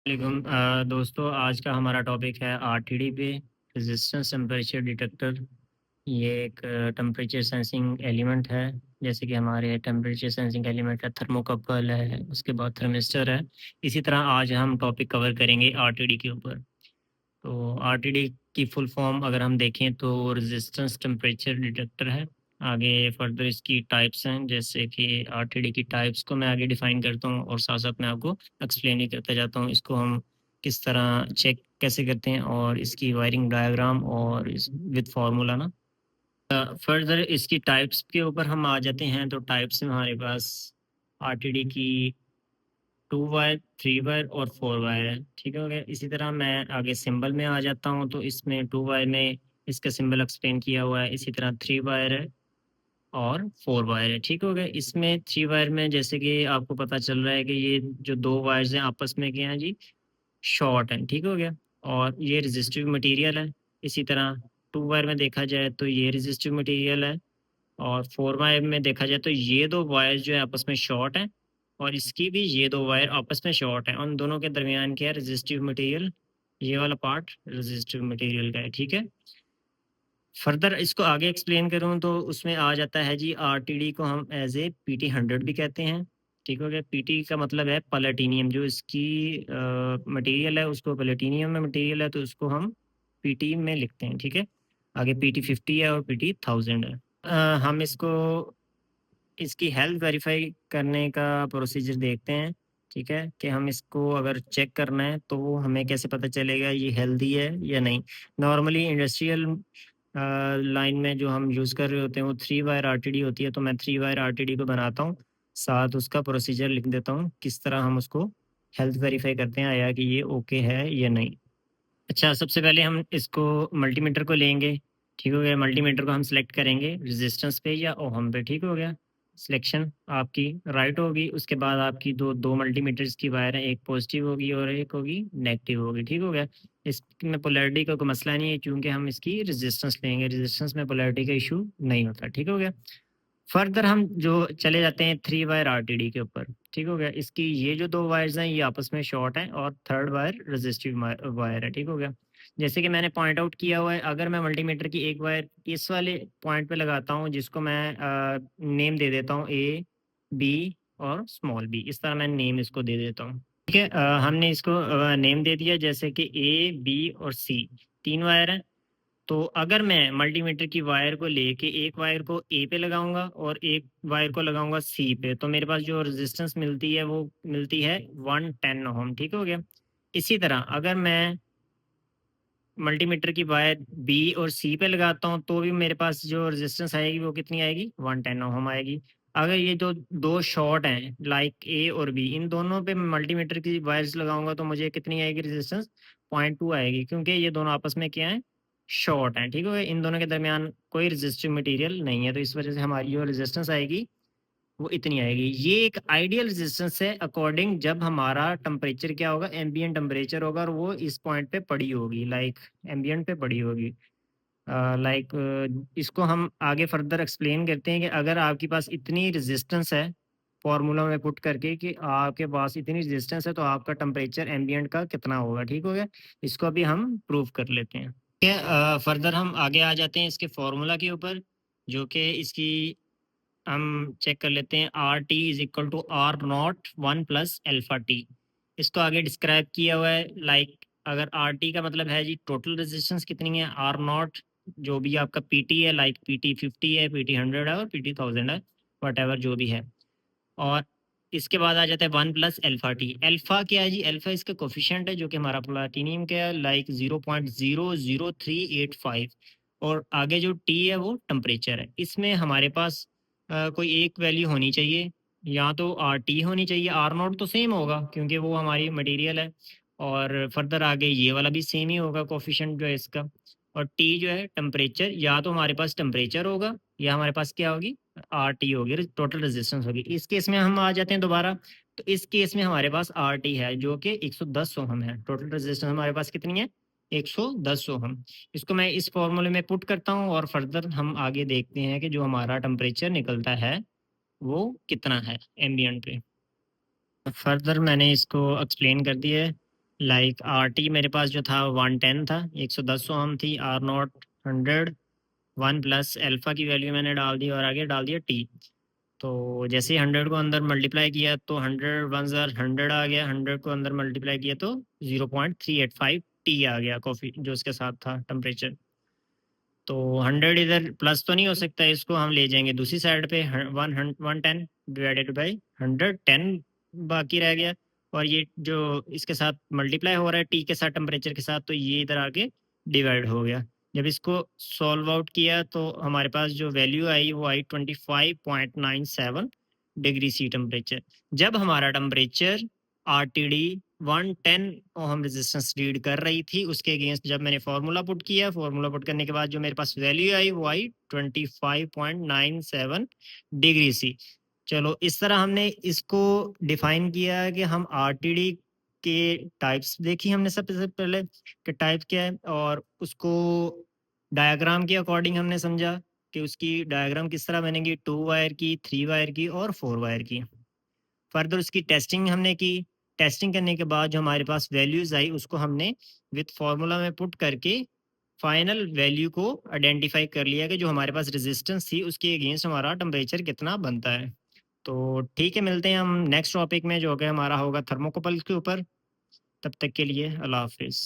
वालेकुम दोस्तों, आज का हमारा टॉपिक है आरटीडी पे रेजिस्टेंस टेम्परेचर डिटेक्टर। ये एक टेम्परेचर सेंसिंग एलिमेंट है। जैसे कि हमारे टेम्परेचर सेंसिंग एलिमेंट है, थर्मोकपल है, उसके बाद थर्मिस्टर है। इसी तरह आज हम टॉपिक कवर करेंगे आरटीडी के ऊपर। तो आरटीडी की फुल फॉर्म अगर हम देखें तो रेजिस्टेंस टेम्परेचर डिटेक्टर है। आगे फर्दर इसकी टाइप्स हैं, जैसे कि आरटीडी की टाइप्स को मैं आगे डिफाइन करता हूँ और साथ साथ मैं आपको एक्सप्लेन ही करता जाता हूँ इसको हम किस तरह चेक कैसे करते हैं और इसकी वायरिंग डायग्राम और इस विद फार्मूला ना। फर्दर इसकी टाइप्स के ऊपर हम आ जाते हैं। तो टाइप्स में हमारे पास आरटीडी की 2 वायर, 3 वायर और 4 वायर है। ठीक है हो गया। इसी तरह मैं आगे सिंबल में आ जाता हूँ। तो इसमें 2 वायर में इसका सिंबल एक्सप्लेन किया हुआ है। इसी तरह 3 वायर है और 4 वायर है। ठीक हो गया। इसमें 3 वायर में जैसे कि आपको पता चल रहा है कि ये जो 2 वायर्स हैं आपस में क्या है जी, शॉर्ट है। ठीक हो गया। और ये रेजिस्टिव मटेरियल है। इसी तरह 2 वायर में देखा जाए तो ये रेजिस्टिव मटेरियल है और 4 वायर में देखा जाए तो ये 2 वायर जो है आपस में शॉर्ट है और इसकी भी ये 2 वायर आपस में शॉर्ट है। उन दोनों के दरमियान क्या है, रेजिस्टिव मटेरियल। ये वाला पार्ट रेजिस्टिव मटेरियल का है। ठीक है। फर्दर इसको आगे एक्सप्लेन करूं तो उसमें आ जाता है जी, आरटीडी को हम एज ए PT 100 भी कहते हैं। ठीक हो गया। पीटी का मतलब है प्लेटिनियम, जो इसकी मटेरियल है उसको प्लेटिनियम में मटेरियल है तो उसको हम पीटी में लिखते हैं। ठीक है। आगे PT 50 है और PT 1000 है। हम इसको इसकी हेल्थ वेरीफाई करने का प्रोसीजर देखते हैं। ठीक है, कि हम इसको अगर चेक करना है तो वो हमें कैसे पता चलेगा ये हेल्दी है या नहीं। नॉर्मली इंडस्ट्रियल लाइन में जो हम यूज़ कर रहे होते हैं वो 3 वायर आरटीडी होती है। तो मैं 3 वायर आरटीडी को बनाता हूँ, साथ उसका प्रोसीजर लिख देता हूँ किस तरह हम उसको हेल्थ वेरीफाई करते हैं आया कि ये ओके है या नहीं। अच्छा, सबसे पहले हम इसको मल्टीमीटर को लेंगे। ठीक हो गया। मल्टीमीटर को हम सिलेक्ट करेंगे रेजिस्टेंस पे या ओहम पे। ठीक हो गया। सिलेक्शन आपकी राइट होगी। उसके बाद आपकी दो दो मल्टीमीटर्स की वायर है, एक पॉजिटिव होगी और एक होगी नेगेटिव होगी। ठीक हो गया। इसमें पोलैरिटी का कोई मसला नहीं है क्योंकि हम इसकी रेजिस्टेंस लेंगे। रेजिस्टेंस में पोलैरिटी का इशू नहीं होता। ठीक हो गया। फर्दर हम जो चले जाते हैं 3 वायर आरटीडी के ऊपर। ठीक हो गया। इसकी ये जो 2 वायर्स हैं ये आपस में शॉर्ट हैं और थर्ड वायर रेजिस्टिव वायर है। ठीक हो गया। जैसे कि मैंने पॉइंट आउट किया हुआ है, अगर मैं मल्टीमीटर की एक वायर इस वाले पॉइंट पे लगाता हूँ जिसको मैं नेम दे देता हूँ A, B और स्मॉल b, इस तरह मैं नेम इसको दे देता हूँ। ठीक है। हमने इसको नेम दे दिया जैसे कि A, B और C 3 वायर हैं। तो अगर मैं मल्टीमीटर की वायर को लेके एक वायर को ए पे लगाऊंगा और एक वायर को लगाऊंगा सी पे, तो मेरे पास जो रेजिस्टेंस मिलती है वो मिलती है 110 ओम। ठीक हो गया। इसी तरह अगर मैं मल्टीमीटर की वायर बी और सी पे लगाता हूँ तो भी मेरे पास जो रेजिस्टेंस आएगी वो कितनी आएगी, 110 ओम आएगी। अगर ये जो दो शॉर्ट हैं लाइक ए और बी, इन दोनों पे मल्टीमीटर की वायर्स लगाऊंगा तो मुझे कितनी आएगी रेजिस्टेंस, 0.2 आएगी, क्योंकि ये दोनों आपस में क्या है, शॉर्ट हैं। ठीक है। इन दोनों के दरमियान कोई रेजिस्टिव मटेरियल नहीं है, तो इस वजह से हमारी जो रेजिस्टेंस आएगी वो इतनी आएगी। ये एक आइडियल रेजिस्टेंस है अकॉर्डिंग जब हमारा टेम्परेचर क्या होगा, एम्बिएंट टेम्परेचर होगा और वो इस पॉइंट पे पड़ी होगी, लाइक एम्बिएंट पे पड़ी होगी। लाइक इसको हम आगे फर्दर एक्सप्लेन करते हैं कि अगर आपके पास इतनी रेजिस्टेंस है फॉर्मूला में पुट करके कि आपके पास इतनी रेजिस्टेंस है तो आपका टेम्परेचर एम्बिएंट का कितना होगा। ठीक हो गया। इसको अभी हम प्रूव कर लेते हैं। ठीक है। फर्दर हम आगे आ जाते हैं इसके फॉर्मूला के ऊपर, जो कि इसकी हम चेक कर लेते हैं। RT = R0 1 + alpha T. इसको आगे डिस्क्राइब किया हुआ है लाइक, अगर RT का मतलब है जी टोटल रेजिस्टेंस कितनी है, R0 जो भी आपका PT है, लाइक PT 50 है, PT 100 है और PT 1000 है, वट जो भी है। और इसके बाद आ जाता है 1 + अल्फा टी। अल्फा क्या है जी, अल्फा इसका कोफिशिएंट है जो कि हमारा प्लाटिनियम का है, लाइक 0.00385। और आगे जो टी है वो टेम्परेचर है। इसमें हमारे पास कोई एक वैल्यू होनी चाहिए, या तो RT होनी चाहिए। R0 तो सेम होगा क्योंकि वो हमारी मटेरियल है, और फर्दर आगे ये वाला भी सेम ही होगा कोफिशिएंट जो है इसका। और टी जो है टेम्परेचर, या तो हमारे पास टेम्परेचर होगा या हमारे पास क्या होगी, RT होगी, टोटल रेजिस्टेंस होगी। इस केस में हम आ जाते हैं दोबारा। तो इस केस में हमारे पास RT है जो कि 110 ओहम है। टोटल रेजिस्टेंस हमारे पास कितनी है, 110 ओहम। इसको मैं इस फॉर्मूले में पुट करता हूँ और फर्दर हम आगे देखते हैं कि जो हमारा टेम्परेचर निकलता है वो कितना है एम्बिएंट पे। फर्दर मैंने इसको एक्सप्लेन कर दिया है। लाइक आर टी मेरे पास जो था 110 था, 110 ओम थी, आर नॉट 100, 1 प्लस अल्फा की वैल्यू मैंने डाल दी और आगे डाल दिया टी। तो जैसे ही 100 को अंदर मल्टीप्लाई किया तो 100 आ गया, 100 को अंदर मल्टीप्लाई किया तो 0.385 टी आ गया कॉफ़ी जो उसके साथ था टेम्परेचर। तो 100 इधर प्लस तो नहीं हो सकता, इसको हम ले जाएंगे दूसरी साइड पे, 110 डिवाइडेड बाई 110 बाकी रह गया। और ये जो इसके साथ मल्टीप्लाई हो रहा है टी के साथ टेम्परेचर के साथ, तो ये इधर आके डिवाइड हो गया। जब इसको सॉल्व आउट किया तो हमारे पास जो वैल्यू आई वो आई 25.97 डिग्री सी टेम्परेचर। जब हमारा temperature R T D 110 ohm resistance read कर रही थी, उसके अगेंस्ट जब मैंने फार्मूला पुट किया, फार्मूला पुट करने के बाद जो मेरे पास वैल्यू आई वो आई 25.97 डिग्री सी। चलो इस तरह हमने इसको डिफाइन किया कि हम आरटीडी के टाइप्स देखी हमने सबसे पहले कि टाइप क्या है, और उसको डायग्राम के अकॉर्डिंग हमने समझा कि उसकी डायग्राम किस तरह बनेगी, 2 वायर की, 3 वायर की और 4 वायर की। फर्दर उसकी टेस्टिंग हमने की। टेस्टिंग करने के बाद जो हमारे पास वैल्यूज़ आई उसको हमने विथ फार्मूला में पुट करके फाइनल वैल्यू को आइडेंटिफाई कर लिया कि जो हमारे पास रेजिस्टेंस थी उसके अगेंस्ट हमारा टेम्परेचर कितना बनता है। तो ठीक है, मिलते हैं हम नेक्स्ट टॉपिक में जो कि हमारा होगा थर्मोकपल के ऊपर। तब तक के लिए अल्लाह हाफिज़।